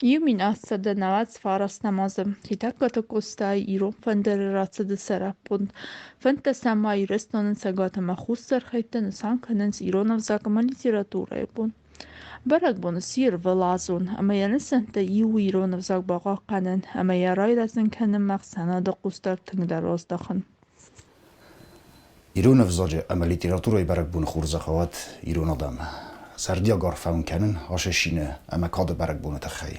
Իումինացը դնաված վարասնամազը հիտակատը կոստայի իրոն ֆնդերացը դսարապուն ֆնտեսամայի ռեստոնանցը գատամա խուստր խայտն սանքնենց իրոնով զակամա լիտերատուրա էպուն Բարակ բոնսիր վլազուն ամայանսընտը իու իրոնով զակ բաղաղկանն ամայարայրազն քնն մաղսանադը կուստար թնգդարոздախն Իրոնով զոջը ամա լիտերատուրայի բարակ բուն խուրզախավատ իրոն адам. Սարդիա գարֆան կենն հաշեշինը ամա կադը բարակ բունը տխայի.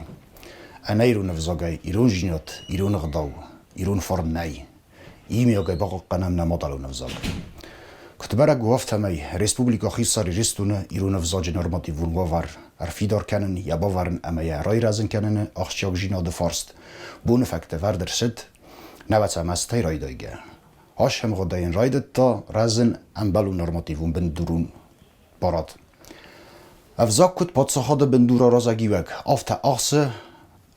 Անա իրոնով զոգայ իրոն ժինոտ, իրոն ղդավ, իրոն ֆորնայ, իմի ոգայ բաղաղկանամ նամատալոնով զոգ. Կտբարակ գուավտ ամայ Ռեսպուբլիկա խիսարի ռիստունը իրոնով զոջը նորմատիվ վունվավար, արֆիդար կենն յաբավարն ամայա ռայրազն կենն աղջյակ ժինոդը ֆարստ, բունը ֆակտը վարդրսիտ, նավացամաստայ ռայդոյգը. Hash hem godayin raydet ta razın ambalu normativun bendurun barat. Avzak kut patsahadı bendura razagivek. Afta ahsı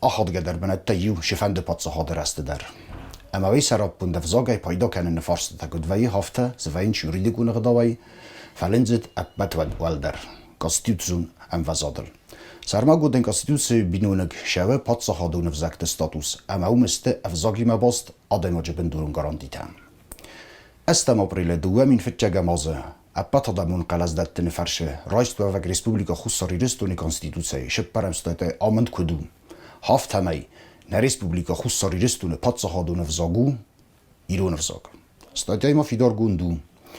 ahad geder benette yiv şifende patsahadı rasteder. Ama vey serap bund avzagay payda kenen nefarsı takut veyi hafta zveyin juridikun gdavay falinzit abbetwed welder. Konstitutsun emvazadır. Sarmagu den konstitutsiy binunek şeve patsahadı nevzakte status. Ama umeste avzagime bast ademacı bendurun garantitem. Estem aprile دوامین فتجا مازه اپاتا دامون قلزدت نفرشه رایست و وگ ریسپوبلیکا خوصاری رستونی کنستیتوسی شب پرمستاته آمند کدو هفت همی نه ریسپوبلیکا خوصاری رستونه پاتسا هادو نفزاگو ایرو نفزاگ استاتیای ما فیدار گوندو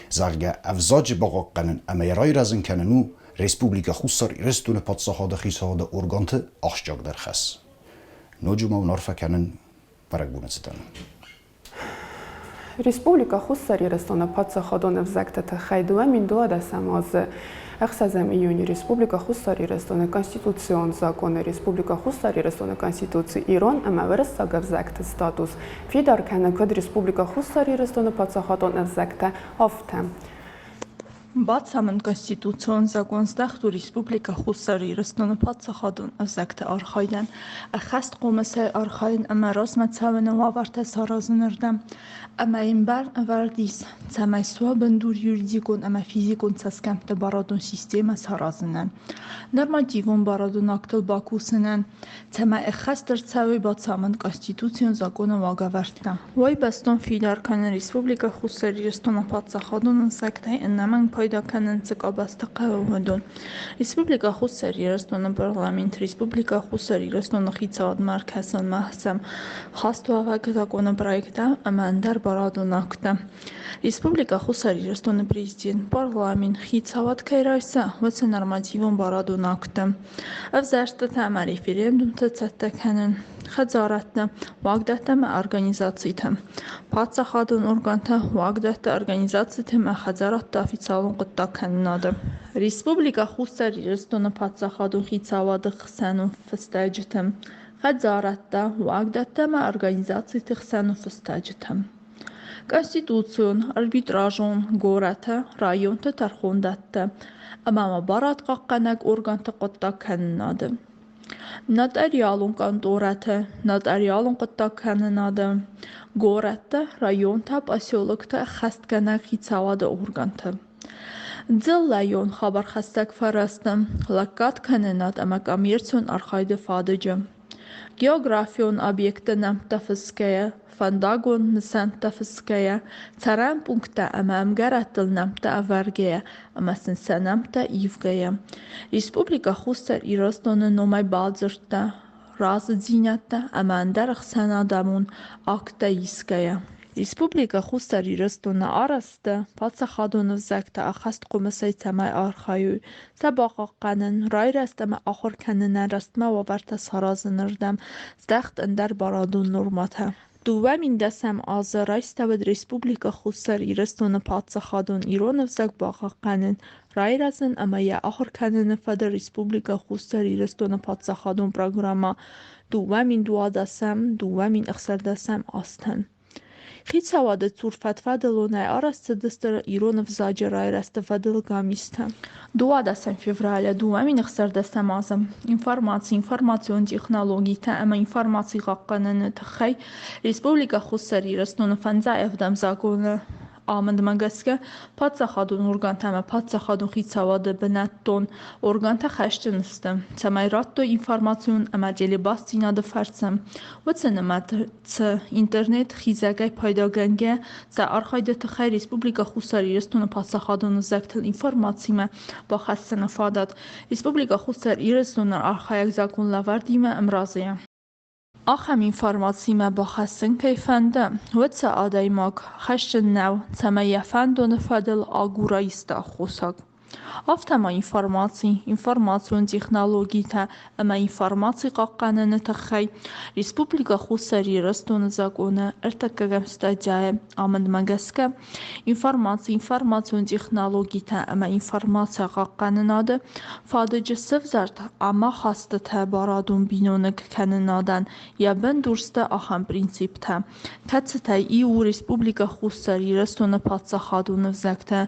زرگه افزاج باقا قنن اما یرای رزن کننو ریسپوبلیکا خوصاری رستونه پاتسا هاده خیسا هاده ارگانت اخشجاگ در خس نوجو ما نارفا کنن برک بونه ستن Республика Хуссари рестона паца ходоне взектете хайдуе миндуада самаз Ахсазем июни Республика Хуссари рестона Конституцион законы Республика Хуссари рестона Конституции Ирон амаверс сага взекте статус Фидар кена код Республика Хуссари рестона паца ходоне взекте офте Բացամն կոնստիտուցիոն закон ստախտու Ռեսպուբլիկա խուսարի ռստոնը փածախադուն ազակտը արխայդան ախաստ կոմսը արխայն ամարոս մացավնը վավարտես հարազնրդամ ամայինբար վարդիս ցամայսուա բնդուր յուրիդիկոն ամա ֆիզիկոն ցասկամտը բարադուն սիստեմաս հարազնան նորմատիվոն բարադուն ակտել բակուսնան ցամայ ախաստր ցավի բացամն կոնստիտուցիոն законը վագավարտա վայ բաստոն ֆիլարքան Ռեսպուբլիկա խուսարի ռստոնը փածախադուն ազակտը ըննաման Փայդականն ցկաբաստակավոդոն Ռեսպուբլիկա խուսարի ռեստոնը պարլամենտ Ռեսպուբլիկա խուսարի ռեստոնը խիցադ մարքասան մահսամ խաստուավակ законը պրոյեկտա ամանդար բարադոնակտա Ռեսպուբլիկա խուսարի ռեստոնը պրեզիդենտ պարլամենտ խիցադ քայրայսա վեցը նորմատիվոն բարադոնակտա ավզաշտը թամա ռեֆերենդում ցածտականն խազարատը վագդատամը օրգանիզացիա Փածախադուն օրգանտա վագդատը օրգանիզացիա խազարատը официалун կտականնադը Ռեսպուբլիկա խուսարի ռեստոնը փածախադուն խիցավադը խսանու ֆստաջթը խազարատը վագդատամը օրգանիզացիա խսանու ֆստաջթը Конституцион, арбитражон, գորաթը, ռայոնը տարխոնդատը, ամամա բարատ կաղկանակ օրգանտը կոտականնադը Նոտարիալուն կանտորաթը, նոտարիալուն կտականնադը, գորաթը, ռայոնը, պասյոլոկտը, խաստկանակ խիցավադը օրգանտը Ձլլայոն խաբար խաստակ ֆարաստը, լակատ կանենատ ամակամերցյոն արխայդը ֆադեջը Գեոգրաֆիոն օբյեկտը նամտաֆսկaya, ֆանդագոն նսանտաֆսկaya, ցարան պունկտը ամամգարատլ նամտա ավարգaya, ամասնսա նամտա իվգaya Ռեսպուբլիկա խուսար իրոստոնը նոմայ բազրտը, ռազդինյատը, ամանդար խսանադամուն ակտա իսկaya Ռեսպուբլիկա խուսարի ռեստոնը արաստը փածախադոնով զակտը ախաստ կոմսայ ցամայ արխայու սաբաղականն ռայրաստամը ախորքանն արաստմա վավարտաս հարազնրդամ ստախտ ընդար բարադուն նորմաթա Դուվամ ինդասամ ազը ռայստավդ Ռեսպուբլիկա խուսարի ռեստոնը փածախադոն իրոնով զակ բաղականն ռայրազն ամայա ախորքանն ֆադը Ռեսպուբլիկա խուսարի ռեստոնը փածախադոն պրոգրամա Դուվամ ինդուադասամ դուվամ ին ըխսարդասամ աստան Խիցավադը ծուրֆատվադը լոնայ արաստը դստր իրոնով զաջերայր աստվադը լգամիստը Դուադասան ֆևրալը դուամին ըխսարդասամ ազը ինֆորմացիոն տեխնոլոգի թե ամա ինֆորմացի ղաղկանն թխայ Ռեսպուբլիկա խուսարի ռեստոնը ֆանձա էվդամ զագոնը Ամնդմագասկը պացախադուն ուրգանթամը պացախադուն խիցավադը բնատոն ուրգանթա խաշտնստը ցամայրատո ինֆորմացիոն ամաջելի բաստինադը ֆարսը վցնմատ ց ինտերնետ խիզագայ փայդագանգե ց արխայդը թխայ ռեսպուբլիկա խուսարի ռեստոնը պացախադուն զակտել ինֆորմացիա բախասնը ֆադատ ռեսպուբլիկա խուսար իրեստոնը արխայակ զակուն լավարդիմը ամրազիա Ախամ ինформացիա բախասն կայֆանդը վեցա ադայմակ խաշտնավ ցամայաֆանդոնը ֆադել ագուրայստա խոսակ Ավտամա ինформացիոն տեխնոլոգիա ամա ինформացի կաղկանը թխայ Ռեսպուբլիկա խուսարի ռեստոնը զակոնը արտակագամ ստադիա է ամնդմագասկը ինформացիոն տեխնոլոգիա ամա ինформացիա կաղկաննադը ֆադեջը սվզարդ ամա խաստը թե բարադուն բինոնը կքաննադան յաբեն դուրստը ախամ պրինցիպ թե թացը իու Ռեսպուբլիկա խուսարի ռեստոնը պացախադունը զակտը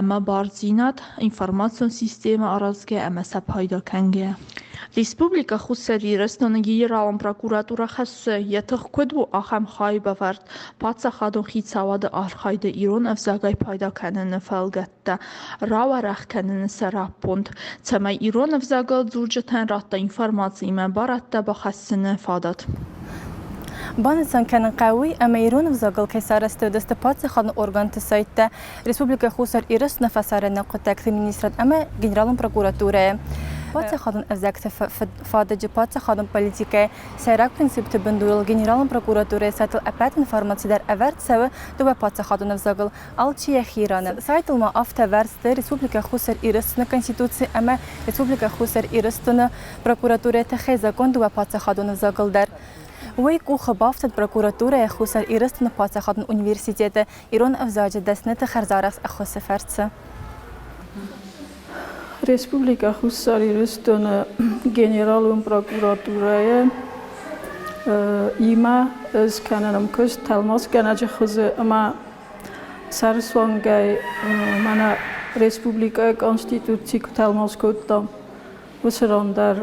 ամա բարձինատ ինформացիոն սիստեմը առազգե ամասապայդա կանգե Ռեսպուբլիկա խուսարի ռեստոնը գիրալն պրակուրատուրա խասը յաթխ կոդու ախամ խայ բավարդ պացախադուն խիցավադը արխայդը իրոն ավզագայ պայդա կաննը ֆալգատտա ռավարախ կաննը սարապոնդ ցամայ իրոն ավզագալ ձուրջտան ռատտա ինформացիա բարատտա բախասնը ֆադատ Բանեցան կենն կավի ամայրոն վզագալ կեսարստը դստապացը խան օրգանտը սայտը Ռեսպուբլիկա խուսար իրս նվասարենը կոտակլի մինիստրատ ամա գեներալն պրակուրատուրը Պացը խadın əvzəkdə fadəcə pazı xadın politikaya səyrak prinsipti bindurul generalın prokuraturaya saytıl əpət informasiyadar əvərd səvə dövə pazı xadın əvzəqıl alçıya xiranı. Saytılma afta vərsdə Respublika xusar iristini konstitusiya əmə Respublika xusar iristini prokuraturaya təxəy zakon dövə pazı xadın əvzəqıldar. ويكو خبافة البروكوراتورة خصوصا إيرستن باتخادن أونيفرسيتية إيران أفزاج دسنة خرزارس أخص فرتسة. Respublika خصوصا إيرستن جنرالون بروكوراتورة إما از كانم كش تلماس كناج خزه أما سرسوانجاي منا Respublika konstitutie تلماس كتام. وسران در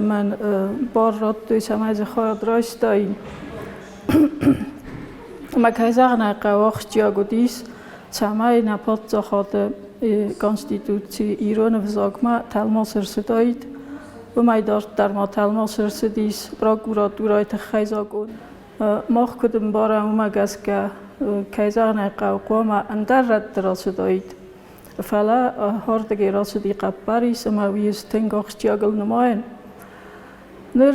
من بارات دوی سمایز خواهد راستایی مکایزاغنه قواخ جاگودیس سمای نپاد زخواد کنستیتوسی ایران وزاگما تلماس رسدایید و مایدارد در ما تلماس رسدیس پروکوراتورای تخیزاگون ماخ کدم بارم مگز که کایزاغنه قواما اندر رد رسدایید فلا هاردگی راسدی قباری سماویز تنگاخ جاگل نماین نر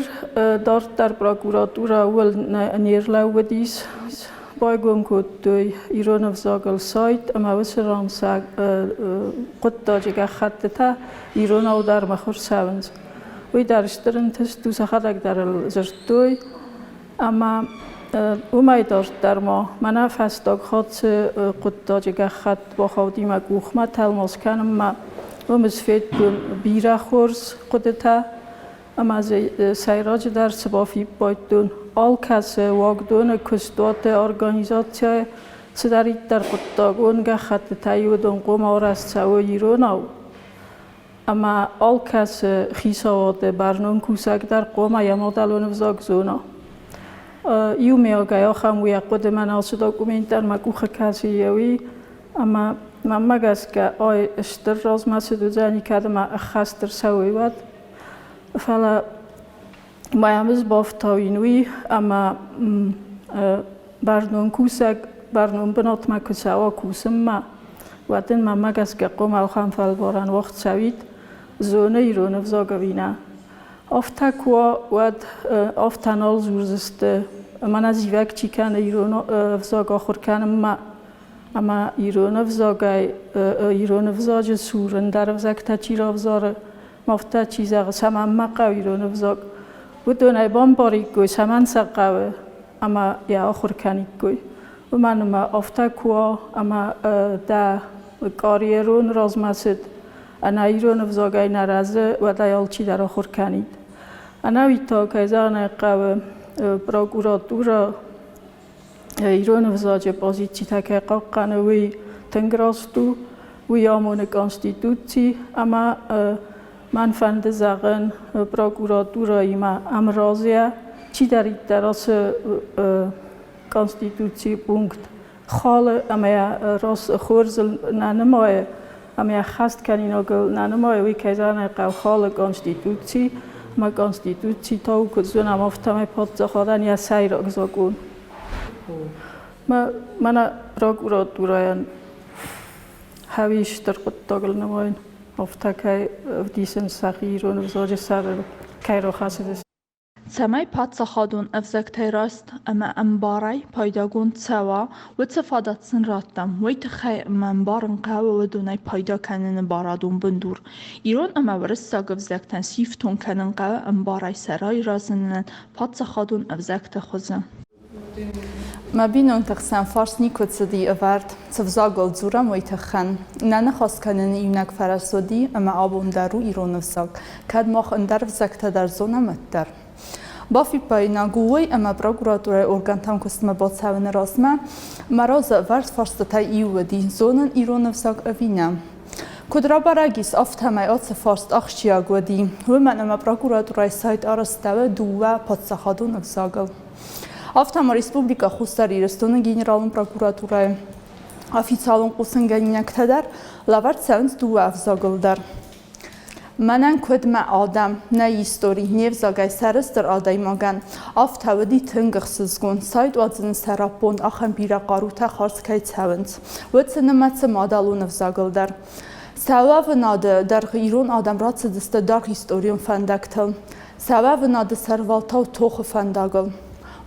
دارد در پروکوراتورا اول نیرلاو دیس بایگم کد دوی ایران افزاگل سایت اما وسران قد داجگه خط تا ایران او در مخور سونز وی درشترن تست دو سخدک در زرتوی اما اومای داشت در ما من فستاگ خاطر قطعه خط با خودی مگوخم تلماس کنم ما مزفید بیره خورس قدرت اما از سیراج در سبافی باید آل کس واقعدون کستوات ارگانیزاتیای سدارید در قطعه خط تایودون قوم آرست سوی ایران اما آل کس خیساوات برنامه کوسک در قوم یامادلون وزاگ زونا ایو میاگه آخام وی قد من آسود دکومنتر مکوخ کسی یوی اما من مگس که آی اشتر راز مسدود زنی کرده ما خستر سوی ود فلا مایمز بافتاوینوی اما برنامه کوسک برنامه بنات مکسوا کوسم ما ودن من مگس که قوم آخام فل بارن وقت سوید زونه ایران افزاگوینه آفتکوا ود آفتنال زورزست من از ایوک چی کنه ایران افزاگ آخر کنم ما اما ایران افزاج سورن در افزاگ تچی را افزاره مافتا چیزا سمن مقا ایران افزاگ و دونه بام باریک گوی سمن سقاوه اما یا آخر کنید گوی و من ما آفتکوا اما دا کاریرون راز مسد انا ایران افزاگای نرازه و دایال چی در آخر کنید انا ویتا کایزان قو پروکوراتورا ایران افزاج پوزیچی تکه قانوی تنگراستو وی آمون کنستیتوسی اما من فند زغن پروکوراتورا ایما امرازیه چی دارید دراس کنستیتوسی پونکت خال اما راس خورزل نانمای اما خست کنین اگل نانمای وی کیزان قو خال کنستیتوسی ما کنستیتوسی تاو کدزون اما فتمه پاد خودن یا سیر اگزاگون من راگورا دورایان هویش در قد داگل نماین افتا که دیسن سخیر و نوزاج سر که را خاصه سمای پادسخادون افزکتی راست اما انباری پایداگون تسوا و تفادت سن راتم وی تخی اما انبارن قاوه و دونای پایدا کنن بارادون بندور ایران اما ورستاگ افزکتن سیفتون کنن قاوه انباری سرای رازنن پادسخادون افزکت خوزه ما بینون تقسیم فارس نیکود صدی افرد تفزاگل زورم وی تخن نه خواست کنن ایونک فرسودی اما آبون درو ایران افزاگ کد ماخ اندر افزکت در زونه مدر بافی پایینا گوی اما پروکوراتور ارگان تام کستم با سوون راسمه مراز ورد فارستای ایو دی زونن ایران افزاگ اوینم کدرا براگیس افتمای آت فارست آخشیا گودی و من اما پروکوراتور سایت آرستاو دووا پادسخادون افزاگل افتما ریسپوبلیکا خوستار ایرستون گنرالون پروکوراتور افیسالون قوسن گنینک تدر لورد سونز دووا افزاگل در منن کدم آدم نه ایستوری نیو زاگای سرستر آدای ماگن آفت هودی تنگخ سزگون سایت وادزن سرابون آخن بیرا قاروتا خارس که تاونز ودسن متس مادالون افزاگل در سواو ناده در ایران آدم رات دست در هیستوریون فندکتل سواو ناده سروالتا و توخ فنداگل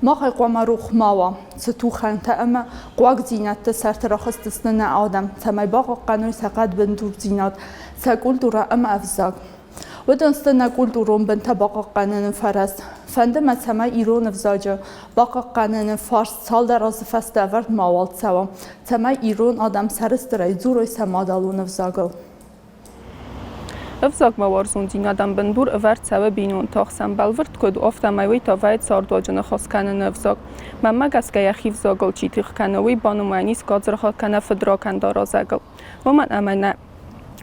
ما خی قوم روخ ماوا ستو خنت اما قواق زینت سرت راخست دستن آدم سمای باق قانوی سقط بندور زینات سقول دورا اما افزاگ و دنست نقول دورم بنت باق قانون فرس فند ما سمای ایران افزاجه باق قانون فارس سال در از فست ورد ماوال سوا سمای ایران آدم سرسترای زوروی سمادالون افزاگل افزاگ موارزون دین آدم بندور افرد سوا بینون تاخسن بلورد کد افتا مایوی تا وید ساردواجن خواست کنن افزاگ ممگ از که یخی افزاگل چیتیخ کنوی بانو معنیس گازر خواهد کنه فدرا کندارا زگل و من امنه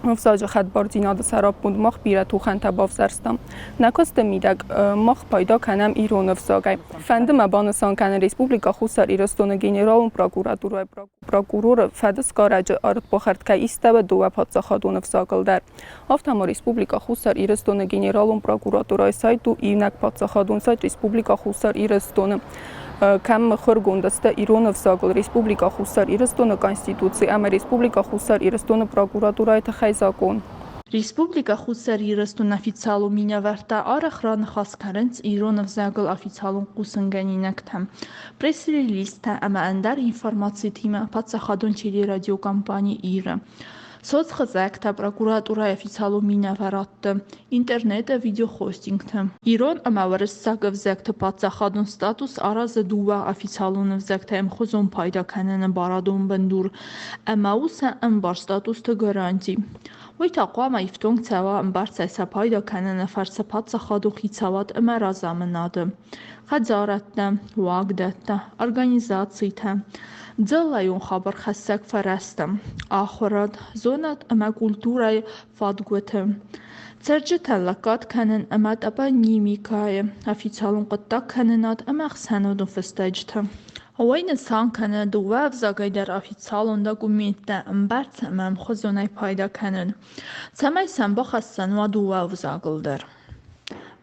افزاج خد بار دیناد سراب بود مخ بیره تو خن تباف زرستم نکست میدگ مخ پایدا کنم ایران افزاگای فند مبانسان کنه ریسپوبلیکا خوستار ایرستون گنرالون پروکورور فدس کارج آرد بخرد که ایسته و دو پادسخادون افزاگل در افتما ریسپوبلیکا خوستار ایرستون گنرالون پروکوراتورای سایت دو ایونک پادسخادون سایت ریسپوبلیکا خوستار ایرستون کم خورگوندسته ایران افزاگل ریسپوبلیکا خوستار ایرستون کانستیتوسی اما ریسپوبلیکا خوستار ایرستون پروکوراتورای تخیزاکون Республика Хусари растун официалу меня варта арахран хаскаренц Ирон افزاگل официалун قوسنگنینکتم пресс-релизта ама андар информации тима патсахадун чили радиокомпании Ира. Соцхазакта прокуратура официалу меня варатта интернета видеохостингта. Ирон ама варсаг افزاگта патсахадун статус араза дува официалун افزاگта эмхозун пайда канен барадун бандур ама уса эмбар статуста гаранти. وی تقوام ایفتونگ توا امبار سپایدا کنن فرسپات سخادو خیتوات امرازامناده خزارتنا واقدتنا ارگانیزاتیتا دلایون خبر خسک فرستم آخرات زونت اما کلتورای فادگوته ترجه تلقات کنن اما دبا نیمیکای افیتالون قطع کننات اما خسانودون فستاجتا هوای نسان کنه دو افزاگای در افیتالون داگومیت امبارت امام خزونای پایدا کنن سمای سنبا خستن و دو افزاگل در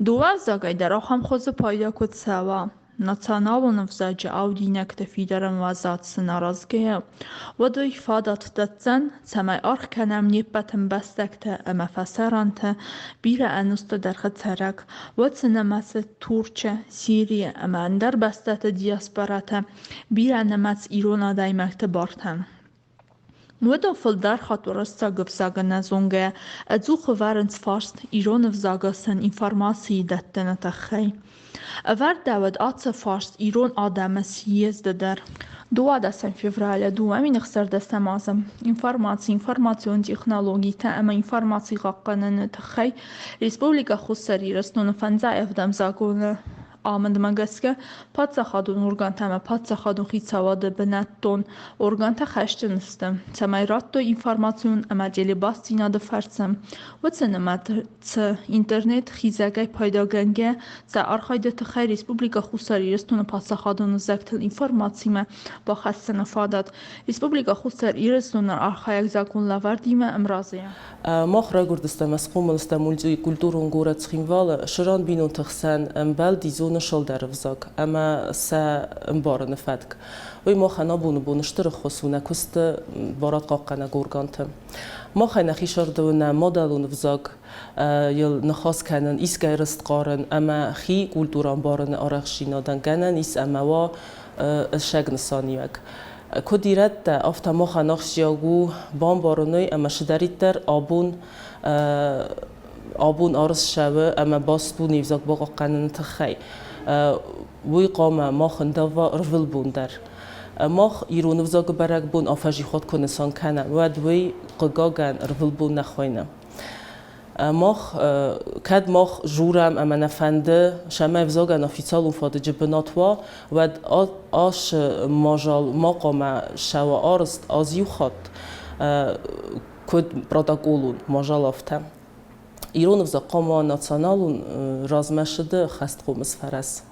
دو افزاگای در هم خوز پایدا کد سوا نتاناون افزاج او دینکت فیدرن وزاد سنارازگه و دو افادات دادزن سمای ارخ کنم نیبتن بستکت اما فسرانت بیره انوست در خطرک و تنمس تورچه سیریه اما اندر بستت دیاسپارات بیره نمس ایرون دایمکت بارتن نودو فلدار خاطر استاگب ساگا نزونگه ادزو خوارنس فارست ایران افزاگا سن انفرماسی دتن تخی اوار داود آتس فارست ایران آدم سیز در 20 فевраля دوامین اخسر دست مازم انفرماسیون تکنولوژی تا اما انفرماسی قاقنن تخی ریسپوبلیکا خوستاری رستون فنزا افدام زاگون Ամնդմագասկը պացախադուն ուրգանտամը պացախադուն խիցավադը բնատոն ուրգանտա խաշտնստը ցամայրատո ինֆորմացիոն ամաջելի բաստինադը ֆարսը վցնմատ ինտերնետ խիզակայ փայդագանգե ցա արխայդը թխայ ռեսպուբլիկա խուսարի ռեստոնը պացախադուն զակտել ինֆորմացիա բախասնը ֆադատ ռեսպուբլիկա խուսար իրեստոնը արխայակ զակուն լավարդիմը ամրազիա Մախ ռագուրդստեմ ասխում լստեմ ուլջի կուլտուրուն գորած խինվալը շրան բինուն թխսան ամբալ դիզոնը շոլդարվզակ ամա սա ամբարը նֆատք Ոյ մոխանա բունը բունշտրը խոսունա կուստը բարատ կաղկանա գորգանթը Մոխայնա խիշարդվնա մոդալուն վզակ յլ նխաս կանն իսկ այրստ qarın ամա խի կուլտուրան բարն արախշինադան կանն իս ամավա շագնսանիակ Կոդիրատ ավտամոխանախ շիագու բամբարոնոյ ամա շդարիտեր աբուն արս շավը ամա բաստու նիվզակ բաղ կանն թխայ Ոյ qama մախնդավա ռվլ բունդար Մախ իրոնով զագը բարակ բուն աֆաժի խոտ կոնեսան կանա վադ ոյ قگاگن رول بون نخواینه. ماخ کد ماخ جورم امن فنده شما افزاگن افیسال اون فاده جبناتوا و آش ماجال ماقام شوا آرست آزیو خات کد پروتکولون ماجال افتم. ایران افزا قاما ناسیونالون رازمشده خست قومس فرس.